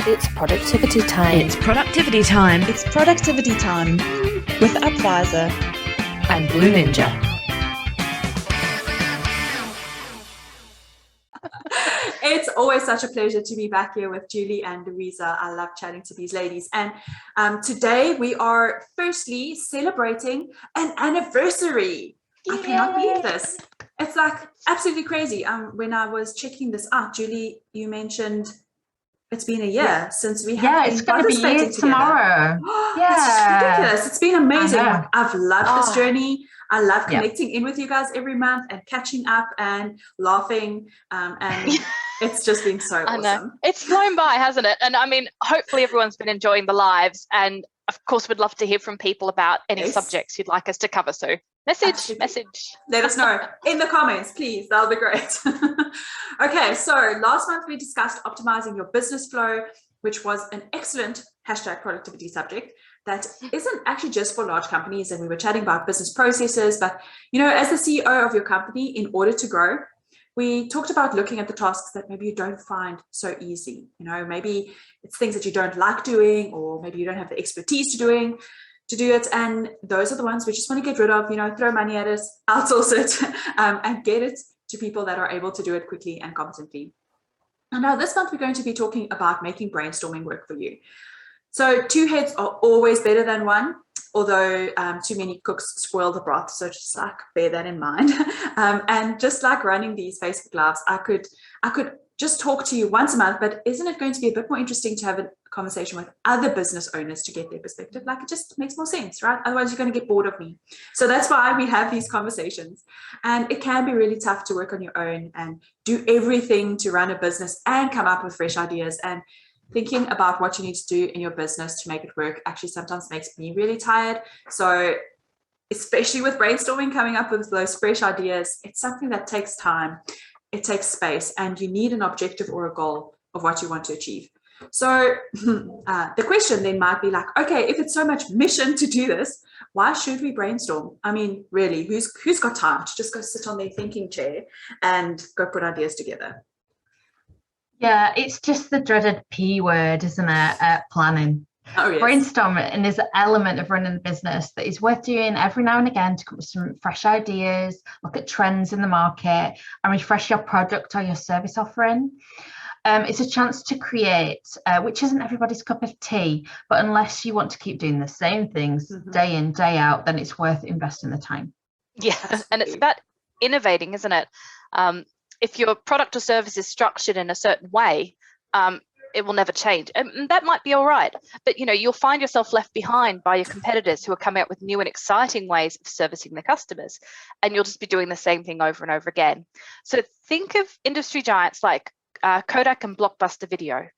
It's productivity time. It's productivity time. It's productivity time with Upvisor And Blue Ninja. It's always such a pleasure to be back here with Julie and Louisa. I love chatting to these ladies. And today we are firstly celebrating an anniversary. I cannot believe this. It's like absolutely crazy. When I was checking this out, Julie, you mentioned it's been a year since we have been it's going to be participating years together. tomorrow. It's just ridiculous. It's been amazing. Like, I've loved this journey. I love connecting in with you guys every month and catching up and laughing. And it's just been so awesome. Know. It's flown by, hasn't it? And I mean, hopefully everyone's been enjoying the lives. And of course, we'd love to hear from people about any subjects you'd like us to cover. So message. Let us know in the comments, please. That'll be great. Okay, so last month we discussed optimizing your business flow, which was an excellent #productivity subject that isn't actually just for large companies. And we were chatting about business processes, but as the CEO of your company, in order to grow, we talked about looking at the tasks that maybe you don't find so easy. Maybe it's things that you don't like doing, or maybe you don't have the expertise to do it. And those are the ones we just want to get rid of, throw money at it, outsource it, and get it to people that are able to do it quickly and competently. And now this month, we're going to be talking about making brainstorming work for you. So 2 heads are always better than one, although too many cooks spoil the broth. So just like bear that in mind. And just like running these Facebook Lives, I could just talk to you once a month, but isn't it going to be a bit more interesting to have a conversation with other business owners to get their perspective? Like, it just makes more sense, right? Otherwise you're going to get bored of me. So that's why we have these conversations. And it can be really tough to work on your own and do everything to run a business and come up with fresh ideas. And thinking about what you need to do in your business to make it work actually sometimes makes me really tired. So especially with brainstorming, coming up with those fresh ideas, it's something that takes time. It takes space, and you need an objective or a goal of what you want to achieve. So the question then might be like, okay, if it's so much mission to do this, why should we brainstorm? I mean, really, who's got time to just go sit on their thinking chair and go put ideas together? Yeah, it's just the dreaded P word, isn't it? Planning. Oh, yes. Brainstorming is an element of running a business that is worth doing every now and again to come up with some fresh ideas, look at trends in the market, and refresh your product or your service offering. It's a chance to create, which isn't everybody's cup of tea, but unless you want to keep doing the same things day in, day out, then it's worth investing the time. Yeah, absolutely. And it's about innovating, isn't it? If your product or service is structured in a certain way, it will never change. And that might be all right. But, you'll find yourself left behind by your competitors who are coming up with new and exciting ways of servicing the customers. And you'll just be doing the same thing over and over again. So think of industry giants like Kodak and Blockbuster Video.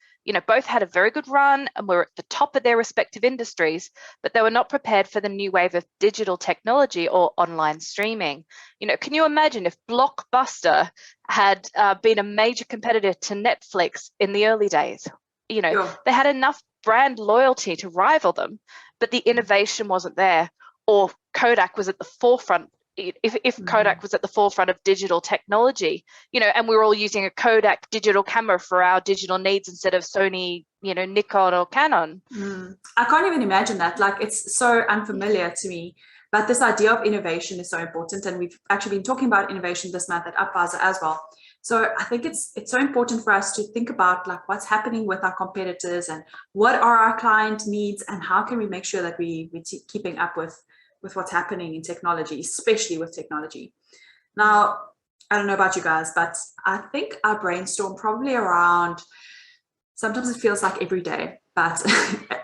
Both had a very good run and were at the top of their respective industries, but they were not prepared for the new wave of digital technology or online streaming. Can you imagine if Blockbuster had been a major competitor to Netflix in the early days? Sure. They had enough brand loyalty to rival them, but the innovation wasn't there. Or Kodak was at the forefront. If Kodak was at the forefront of digital technology, and we were all using a Kodak digital camera for our digital needs instead of Sony, Nikon or Canon. I can't even imagine that. Like, it's so unfamiliar to me. But this idea of innovation is so important. And we've actually been talking about innovation this month at Upvisor as well. So I think it's so important for us to think about like what's happening with our competitors and what are our client needs and how can we make sure that we're keeping up with what's happening in technology, especially with technology. Now, I don't know about you guys, but I think I brainstorm probably around, sometimes it feels like every day, but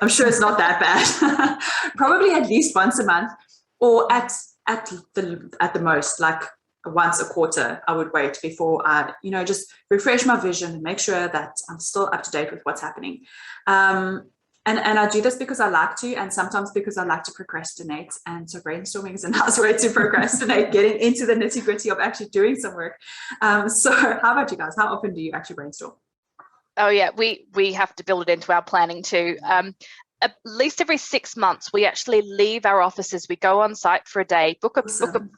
I'm sure it's not that bad. Probably at least once a month, or at the most, like once a quarter, I would wait before I, just refresh my vision and make sure that I'm still up to date with what's happening. And I do this because I like to, and sometimes because I like to procrastinate. And so brainstorming is a nice way to procrastinate, getting into the nitty gritty of actually doing some work. So how about you guys? How often do you actually brainstorm? Oh, yeah, we have to build it into our planning too. At least every 6 months, we actually leave our offices. We go on site for a day, book a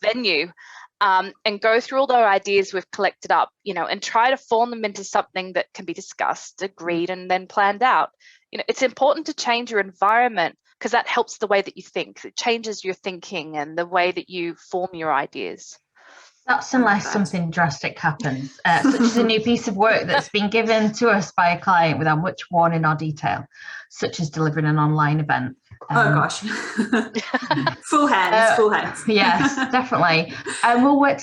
venue, and go through all the ideas we've collected up, and try to form them into something that can be discussed, agreed, and then planned out. It's important to change your environment because that helps the way that you think. It changes your thinking and the way that you form your ideas. That's unless something drastic happens, such as a new piece of work that's been given to us by a client without much warning or detail, such as delivering an online event. Oh gosh. Full hands. Yes, definitely. And we'll work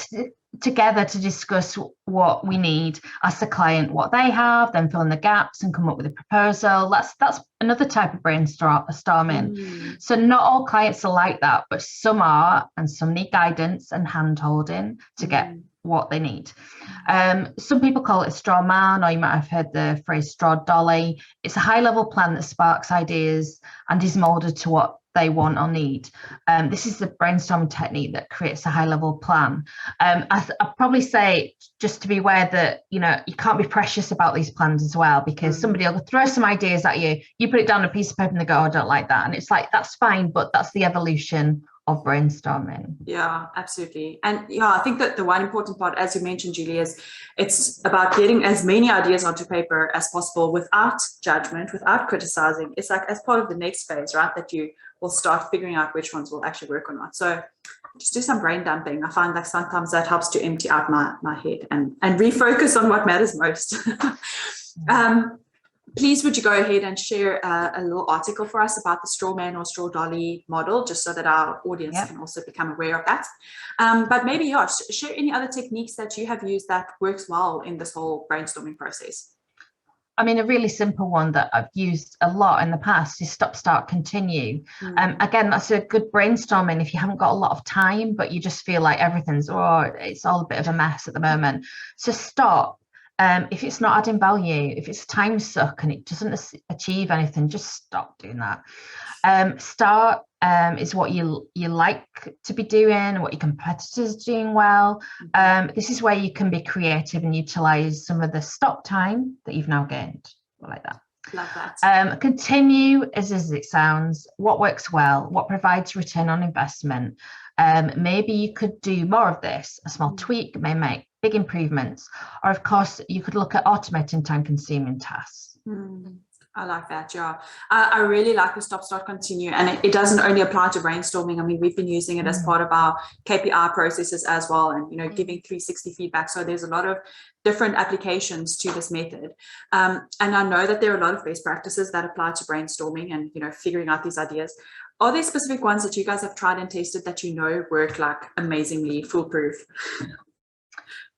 together to discuss what we need, ask the client what they have, then fill in the gaps and come up with a proposal. That's another type of brainstorming. So not all clients are like that, but some are, and some need guidance and hand-holding to get what they need. Some people call it straw man, or you might have heard the phrase straw dolly. It's a high-level plan that sparks ideas and is molded to what they want or need. This is the brainstorming technique that creates a high-level plan. I'd probably say just to be aware that you can't be precious about these plans as well, because somebody will throw some ideas at you. You put it down on a piece of paper and they go, "Oh, I don't like that," and it's like, that's fine, but that's the evolution of brainstorming. Yeah, absolutely. And I think that the one important part, as you mentioned, Julie, is it's about getting as many ideas onto paper as possible without judgment, without criticizing. It's like as part of the next phase, right, that you will start figuring out which ones will actually work or not. So just do some brain dumping. I find like sometimes that helps to empty out my head and refocus on what matters most. Please, would you go ahead and share a little article for us about the straw man or straw dolly model, just so that our audience can also become aware of that. But maybe, share any other techniques that you have used that works well in this whole brainstorming process. I mean, a really simple one that I've used a lot in the past is stop, start, continue. Again, that's a good brainstorming if you haven't got a lot of time, but you just feel like it's all a bit of a mess at the moment. So stop. If it's not adding value, if it's a time suck and it doesn't achieve anything, just stop doing that. Start is what you like to be doing, what your competitors are doing well. This is where you can be creative and utilize some of the stop time that you've now gained. I like that. Love that. Continue as it sounds. What works well? What provides return on investment? Maybe you could do more of this. A small tweak may make big improvements. Or of course, you could look at automating time-consuming tasks. I like that. Yeah, I really like the stop, start, continue, and it doesn't only apply to brainstorming. I mean, we've been using it as part of our KPI processes as well, and giving 360 feedback. So there's a lot of different applications to this method, and I know that there are a lot of best practices that apply to brainstorming and figuring out these ideas. Are there specific ones that you guys have tried and tested that work like amazingly foolproof?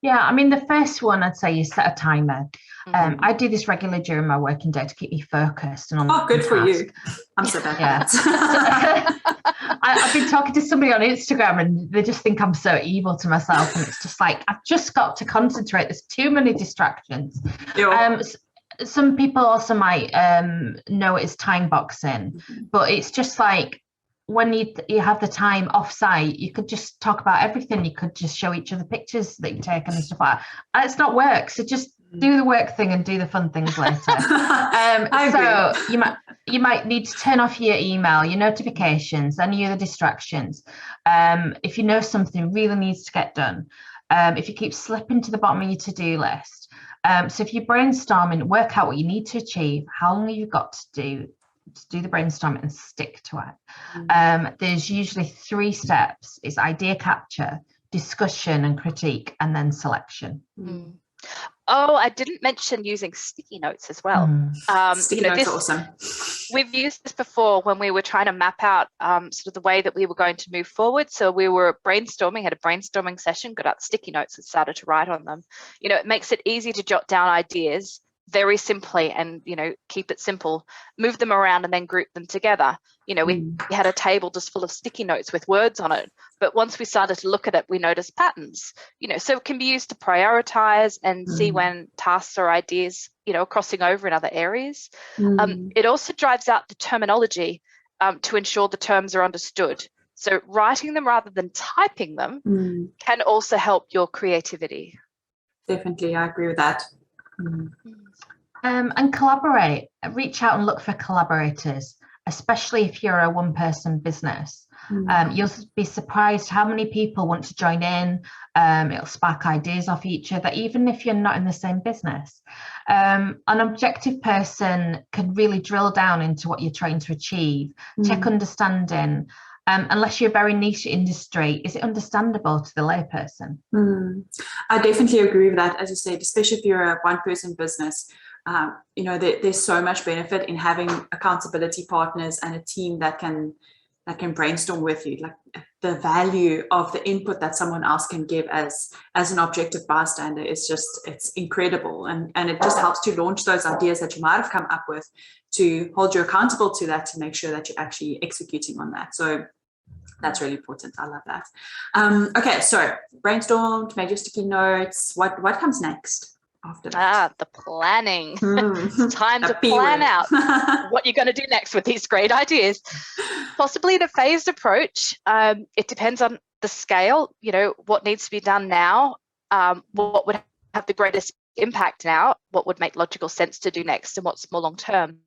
Yeah, I mean, the first one I'd say is set a timer. I do this regularly during my working day to keep me focused and on. Oh, good for you. I'm so bad. Yeah. I've been talking to somebody on Instagram and they just think I'm so evil to myself, and it's just like, I've just got to concentrate. There's too many distractions. Yeah. Some people also might know it as time boxing, but it's just like, when you have the time off-site, you could just talk about everything. You could just show each other pictures that you've taken and stuff like that. And it's not work, so just do the work thing and do the fun things later. So you might need to turn off your email, your notifications, any other distractions. If you know something really needs to get done, if you keep slipping to the bottom of your to-do list. So if you're brainstorming, work out what you need to achieve, how long have you got to do the brainstorming and stick to it. There's usually 3 steps. It's idea capture, discussion and critique, and then selection. Oh, I didn't mention using sticky notes as well. Sticky notes are awesome. We've used this before when we were trying to map out sort of the way that we were going to move forward. So we were brainstorming, had a brainstorming session, got out sticky notes and started to write on them. It makes it easy to jot down ideas very simply and keep it simple, move them around and then group them together. We had a table just full of sticky notes with words on it, but once we started to look at it, we noticed patterns, so it can be used to prioritize and see when tasks or ideas are crossing over in other areas. It also drives out the terminology to ensure the terms are understood, so writing them rather than typing them can also help your creativity. Definitely, I agree with that. And collaborate. Reach out and look for collaborators, especially if you're a one-person business. You'll be surprised how many people want to join in. It'll spark ideas off each other, even if you're not in the same business. An objective person can really drill down into what you're trying to achieve, check understanding. Unless you're a very niche industry, is it understandable to the layperson? I definitely agree with that, as you said, especially if you're a one-person business. There's so much benefit in having accountability partners and a team that can brainstorm with you. Like the value of the input that someone else can give as an objective bystander is it's incredible, and it just helps to launch those ideas that you might have come up with, to hold you accountable to that, to make sure that you're actually executing on that. So that's really important. I love that. Okay, so brainstormed, made your sticky notes. What comes next after that? The planning. It's time to plan out what you're going to do next with these great ideas. Possibly in a phased approach. It depends on the scale, what needs to be done now, what would have the greatest impact now, what would make logical sense to do next, and what's more long term.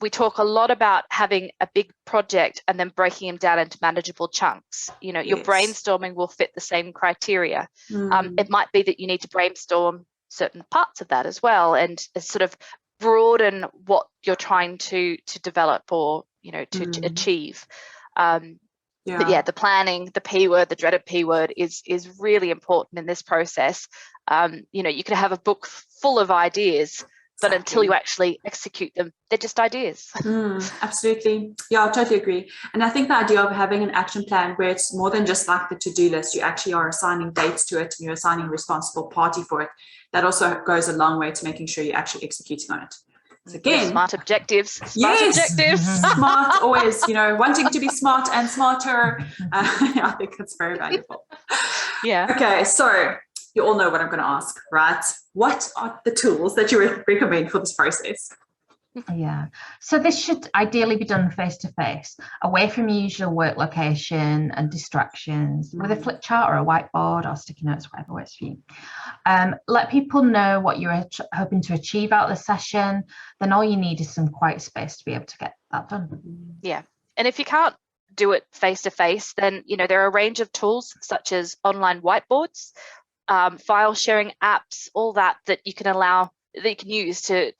We talk a lot about having a big project and then breaking them down into manageable chunks. Your brainstorming will fit the same criteria. It might be that you need to brainstorm certain parts of that as well, and sort of broaden what you're trying to develop or to achieve. But yeah, the planning, the P word, the dreaded P word is really important in this process. You can have a book full of ideas, but until you actually execute them, they're just ideas. Absolutely. Yeah, I totally agree. And I think the idea of having an action plan where it's more than just like the to-do list, you actually are assigning dates to it and you're assigning a responsible party for it. That also goes a long way to making sure you're actually executing on it. So again, smart objectives. Smart, always, wanting to be smart and smarter. I think that's very valuable. Yeah. Okay, so you all know what I'm going to ask, right? What are the tools that you would recommend for this process? Yeah, so this should ideally be done face-to-face, away from your usual work location and distractions, with a flip chart or a whiteboard or sticky notes, whatever works for you. Let people know what you're hoping to achieve out of the session. Then all you need is some quiet space to be able to get that done. Yeah, and if you can't do it face-to-face, then there are a range of tools such as online whiteboards, file sharing apps, all that you can use to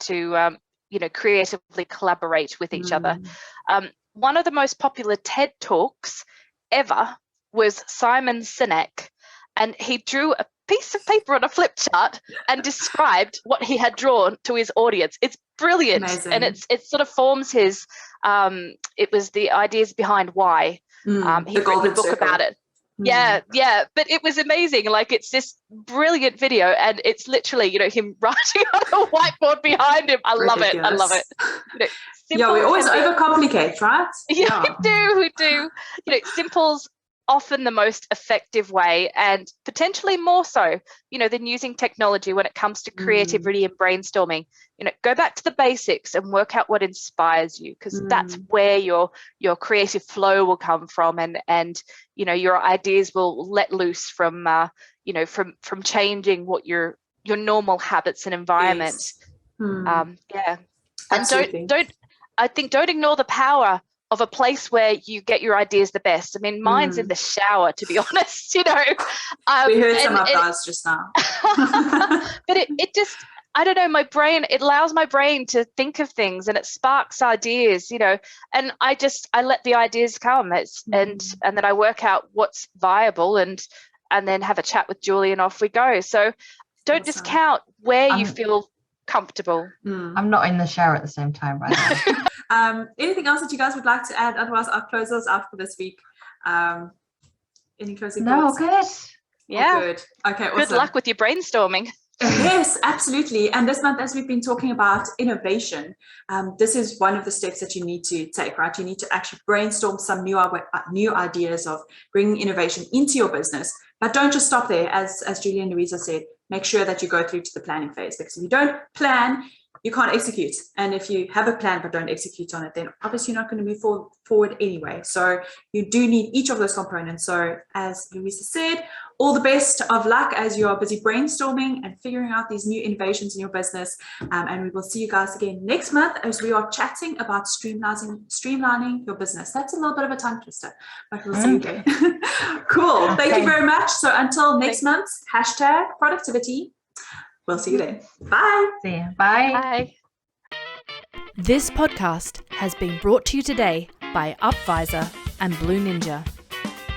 creatively collaborate with each other. One of the most popular TED Talks ever was Simon Sinek, and he drew a piece of paper on a flip chart and described what he had drawn to his audience. It's brilliant. Amazing. And it sort of forms his, it was the ideas behind why. He wrote a book about it. Yeah, but it was amazing. Like, it's this brilliant video, and it's literally, him writing on a whiteboard behind him. I love it. We always overcomplicate, right? Yeah, we do. Simple's often the most effective way, and potentially more so, than using technology when it comes to creativity and brainstorming. Go back to the basics and work out what inspires you, because that's where your creative flow will come from, and your ideas will let loose from from changing what your normal habits and environment. And don't ignore the power of a place where you get your ideas the best. I mean, mine's in the shower, to be honest. We heard some of those just now. But it just, I don't know, it allows my brain to think of things, and it sparks ideas, and I let the ideas come. And then I work out what's viable, and then have a chat with Julie, and off we go. So don't discount where you feel comfortable. I'm not in the shower at the same time right now. Anything else that you guys would like to add? Otherwise, I'll close those out for this week. Any closing thoughts? No, good. Yeah. Good. Okay, awesome. Good luck with your brainstorming. Yes, absolutely. And this month, as we've been talking about innovation, this is one of the steps that you need to take, right? You need to actually brainstorm some new ideas of bringing innovation into your business. But don't just stop there. As Julie and Louisa said, make sure that you go through to the planning phase, because if you don't plan, you can't execute. And if you have a plan but don't execute on it, then obviously you're not going to move forward anyway. So you do need each of those components. So as Louisa said, all the best of luck as you are busy brainstorming and figuring out these new innovations in your business. And we will see you guys again next month as we are chatting about streamlining your business. That's a little bit of a tongue twister, but we'll see you then. Cool. Thank you very much. So until next month, #productivity. We'll see you then. Bye. See you. Bye. Bye. This podcast has been brought to you today by Upvisor and Blue Ninja.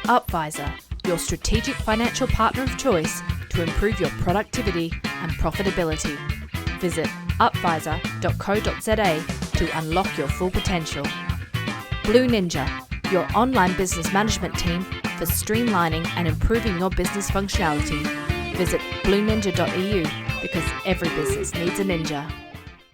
Upvisor, your strategic financial partner of choice to improve your productivity and profitability. Visit upvisor.co.za to unlock your full potential. Blue Ninja, your online business management team for streamlining and improving your business functionality. Visit blueninja.eu because every business needs a ninja.